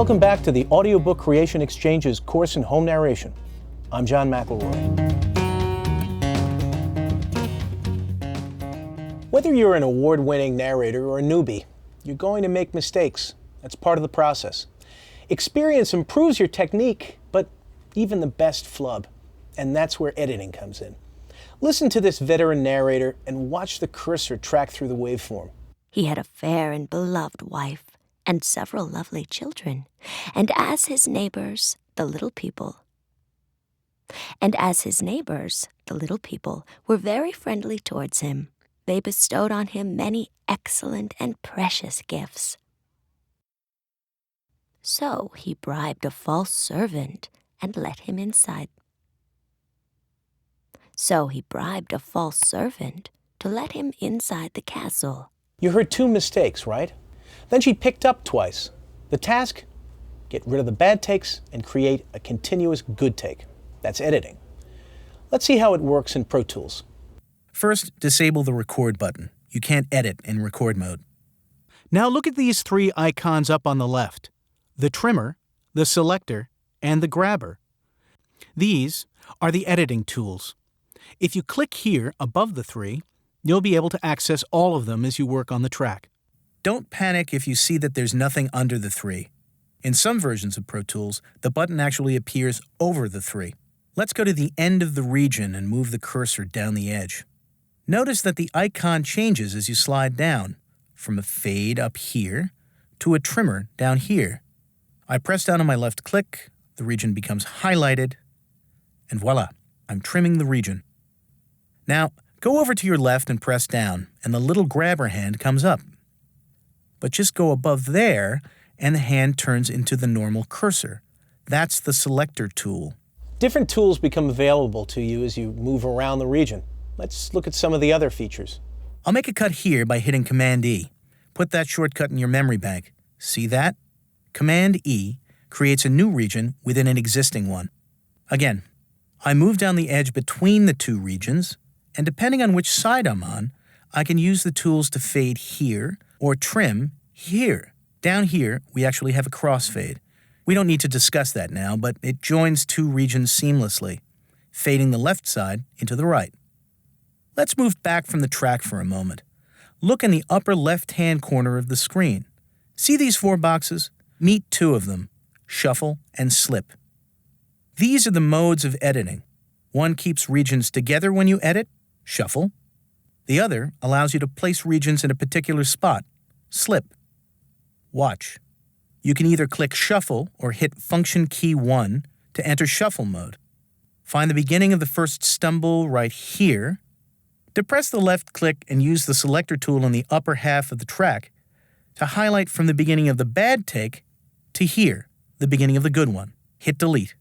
Welcome back to the Audiobook Creation Exchange's course in home narration. I'm John McElroy. Whether you're an award-winning narrator or a newbie, you're going to make mistakes. That's part of the process. Experience improves your technique, but even the best flub. And that's where editing comes in. Listen to this veteran narrator and watch the cursor track through the waveform. He had a fair and beloved wife, and several lovely children, and as his neighbors, the little people were very friendly towards him, they bestowed on him many excellent and precious gifts. So he bribed a false servant and let him inside. So he bribed a false servant to let him inside the castle. You heard two mistakes, right? Then she picked up twice. The task? Get rid of the bad takes and create a continuous good take. That's editing. Let's see how it works in Pro Tools. First, disable the record button. You can't edit in record mode. Now look at these three icons up on the left: the trimmer, the selector, and the grabber. These are the editing tools. If you click here above the three, you'll be able to access all of them as you work on the track. Don't panic if you see that there's nothing under the three. In some versions of Pro Tools, the button actually appears over the three. Let's go to the end of the region and move the cursor down the edge. Notice that the icon changes as you slide down, from a fade up here to a trimmer down here. I press down on my left click, the region becomes highlighted, and voila, I'm trimming the region. Now, go over to your left and press down, and the little grabber hand comes up. But just go above there, and the hand turns into the normal cursor. That's the selector tool. Different tools become available to you as you move around the region. Let's look at some of the other features. I'll make a cut here by hitting Command-E. Put that shortcut in your memory bank. See that? Command-E creates a new region within an existing one. Again, I move down the edge between the two regions, and depending on which side I'm on, I can use the tools to fade here or trim here. Down here, we actually have a crossfade. We don't need to discuss that now, but it joins two regions seamlessly, fading the left side into the right. Let's move back from the track for a moment. Look in the upper left-hand corner of the screen. See these four boxes? Meet two of them, shuffle and slip. These are the modes of editing. One keeps regions together when you edit, shuffle. The other allows you to place regions in a particular spot, slip. Watch. You can either click Shuffle or hit Function key 1 to enter shuffle mode. Find the beginning of the first stumble right here. Depress the left click and use the selector tool in the upper half of the track to highlight from the beginning of the bad take to here, the beginning of the good one. Hit Delete.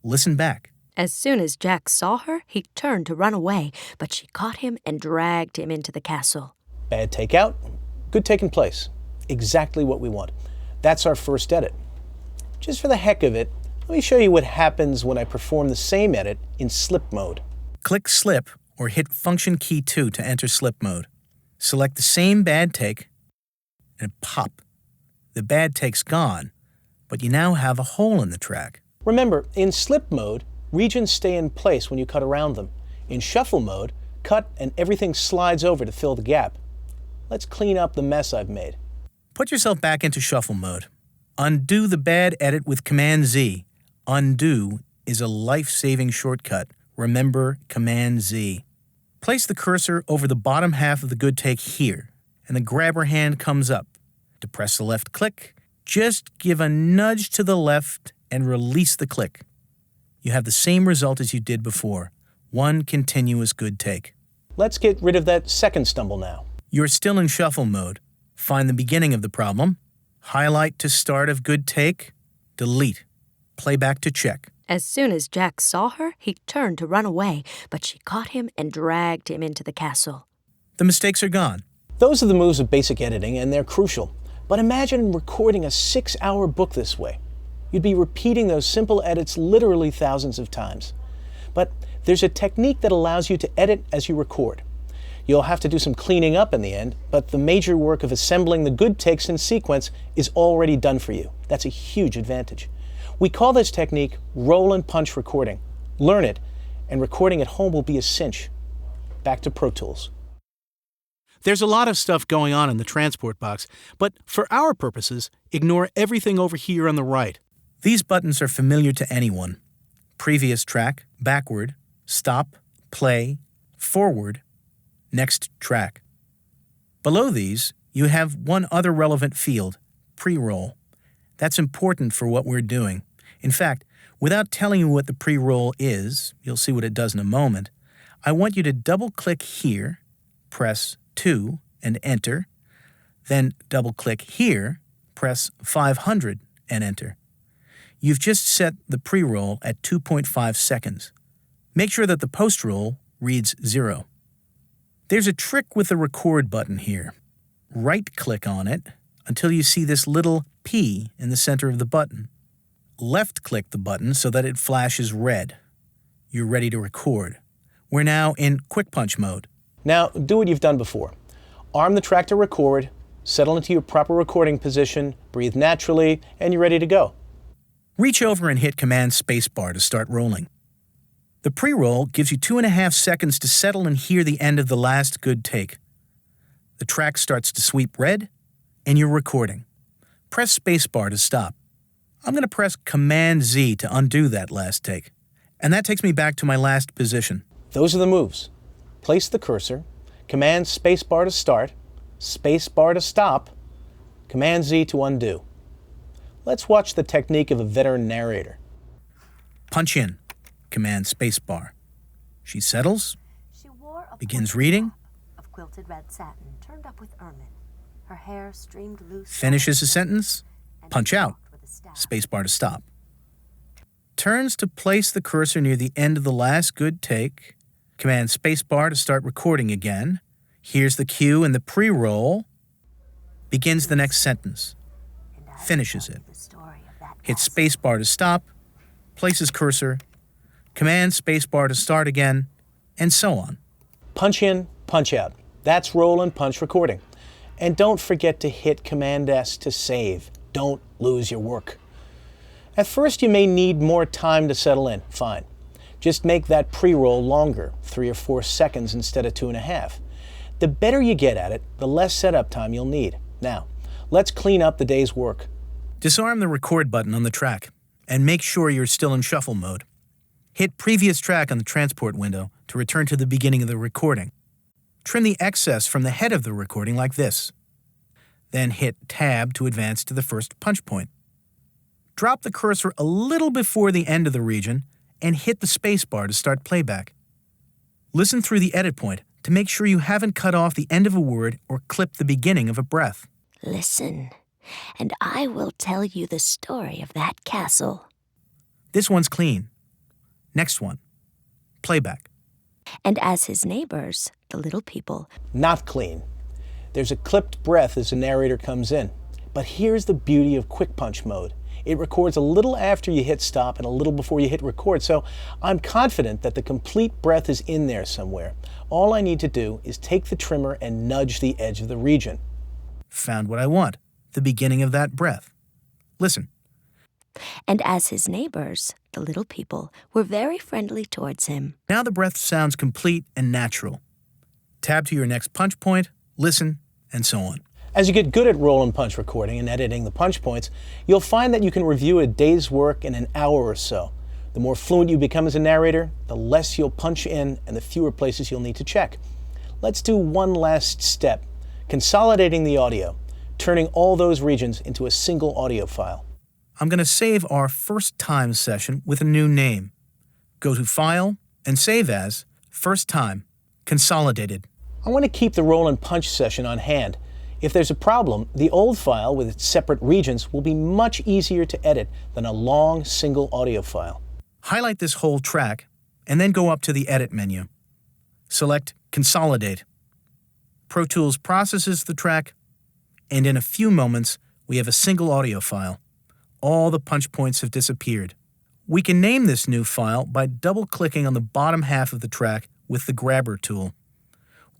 Listen back. As soon as Jack saw her, he turned to run away, but she caught him and dragged him into the castle. Bad take out, good take in place. Exactly what we want. That's our first edit. Just for the heck of it, let me show you what happens when I perform the same edit in slip mode. Click Slip or hit Function key 2 to enter slip mode. Select the same bad take and pop. The bad take's gone, but you now have a hole in the track. Remember, in slip mode, regions stay in place when you cut around them. In shuffle mode, cut and everything slides over to fill the gap. Let's clean up the mess I've made. Put yourself back into shuffle mode. Undo the bad edit with Command-Z. Undo is a life-saving shortcut. Remember Command-Z. Place the cursor over the bottom half of the good take here, and the grabber hand comes up. Depress the left click, just give a nudge to the left, and release the click. You have the same result as you did before. One continuous good take. Let's get rid of that second stumble now. You're still in shuffle mode. Find the beginning of the problem, highlight to start of good take, delete, playback to check. As soon as Jack saw her, he turned to run away, but she caught him and dragged him into the castle. The mistakes are gone. Those are the moves of basic editing, and they're crucial. But imagine recording a 6-hour book this way. You'd be repeating those simple edits literally thousands of times. But there's a technique that allows you to edit as you record. You'll have to do some cleaning up in the end, but the major work of assembling the good takes in sequence is already done for you. That's a huge advantage. We call this technique roll and punch recording. Learn it, and recording at home will be a cinch. Back to Pro Tools. There's a lot of stuff going on in the transport box, but for our purposes, ignore everything over here on the right. These buttons are familiar to anyone. Previous track, backward, stop, play, forward, next track. Below these, you have one other relevant field, Preroll. That's important for what we're doing. In fact, without telling you what the Preroll is, you'll see what it does in a moment, I want you to double-click here, press 2 and enter, then double-click here, press 500 and enter. You've just set the pre-roll at 2.5 seconds. Make sure that the post-roll reads 0. There's a trick with the record button here. Right-click on it until you see this little P in the center of the button. Left-click the button so that it flashes red. You're ready to record. We're now in quick punch mode. Now, do what you've done before. Arm the track to record, settle into your proper recording position, breathe naturally, and you're ready to go. Reach over and hit Command Spacebar to start rolling. The pre-roll gives you 2.5 seconds to settle and hear the end of the last good take. The track starts to sweep red, and you're recording. Press Spacebar to stop. I'm going to press Command Z to undo that last take, and that takes me back to my last position. Those are the moves. Place the cursor, Command Spacebar to start, Spacebar to stop, Command Z to undo. Let's watch the technique of a veteran narrator. Punch in, Command Spacebar. She settles, She wore a begins reading, of quilted red satin turned up with ermine. Her hair streamed loose. finishes a sentence, punch out, Spacebar to stop. Turns to place the cursor near the end of the last good take, Command Spacebar to start recording again. Here's the cue and the pre-roll. Begins the next sentence. Finishes it. Hits Spacebar to stop, places cursor, Command Spacebar to start again, and so on. Punch in, punch out. That's roll and punch recording. And don't forget to hit Command S to save. Don't lose your work. At first you may need more time to settle in. Fine. Just make that pre-roll longer, 3 or 4 seconds instead of 2.5. The better you get at it, the less setup time you'll need. Now, let's clean up the day's work. Disarm the record button on the track and make sure you're still in shuffle mode. Hit Previous Track on the transport window to return to the beginning of the recording. Trim the excess from the head of the recording like this. Then hit Tab to advance to the first punch point. Drop the cursor a little before the end of the region and hit the spacebar to start playback. Listen through the edit point to make sure you haven't cut off the end of a word or clipped the beginning of a breath. Listen, and I will tell you the story of that castle. This one's clean. Next one. Playback. And as his neighbors, the little people, Not clean. There's a clipped breath as the narrator comes in. But here's the beauty of quick punch mode. It records a little after you hit stop and a little before you hit record, so I'm confident that the complete breath is in there somewhere. All I need to do is take the trimmer and nudge the edge of the region. Found what I want. The beginning of that breath. Listen. and as his neighbors, the little people, were very friendly towards him. Now the breath sounds complete and natural. Tab to your next punch point, listen, and so on. As you get good at roll and punch recording and editing the punch points, you'll find that you can review a day's work in an hour or so. The more fluent you become as a narrator, the less you'll punch in and the fewer places you'll need to check. Let's do one last step, consolidating the audio, turning all those regions into a single audio file. I'm going to save our first time session with a new name. Go to File and save as First Time, Consolidated. I want to keep the roll and punch session on hand. If there's a problem, the old file with its separate regions will be much easier to edit than a long single audio file. Highlight this whole track and then go up to the Edit menu. Select Consolidate. Pro Tools processes the track, and in a few moments, we have a single audio file. All the punch points have disappeared. We can name this new file by double-clicking on the bottom half of the track with the Grabber tool.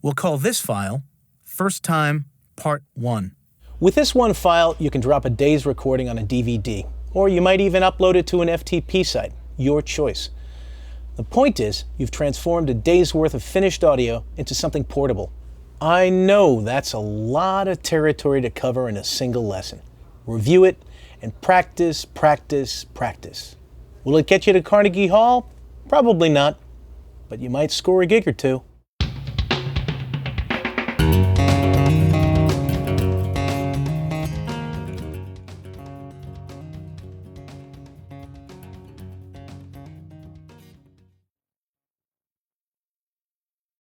We'll call this file First Time Part 1. With this one file, you can drop a day's recording on a DVD, or you might even upload it to an FTP site, your choice. The point is, you've transformed a day's worth of finished audio into something portable. I know that's a lot of territory to cover in a single lesson. Review it and practice, practice, practice. Will it get you to Carnegie Hall? Probably not, but you might score a gig or two.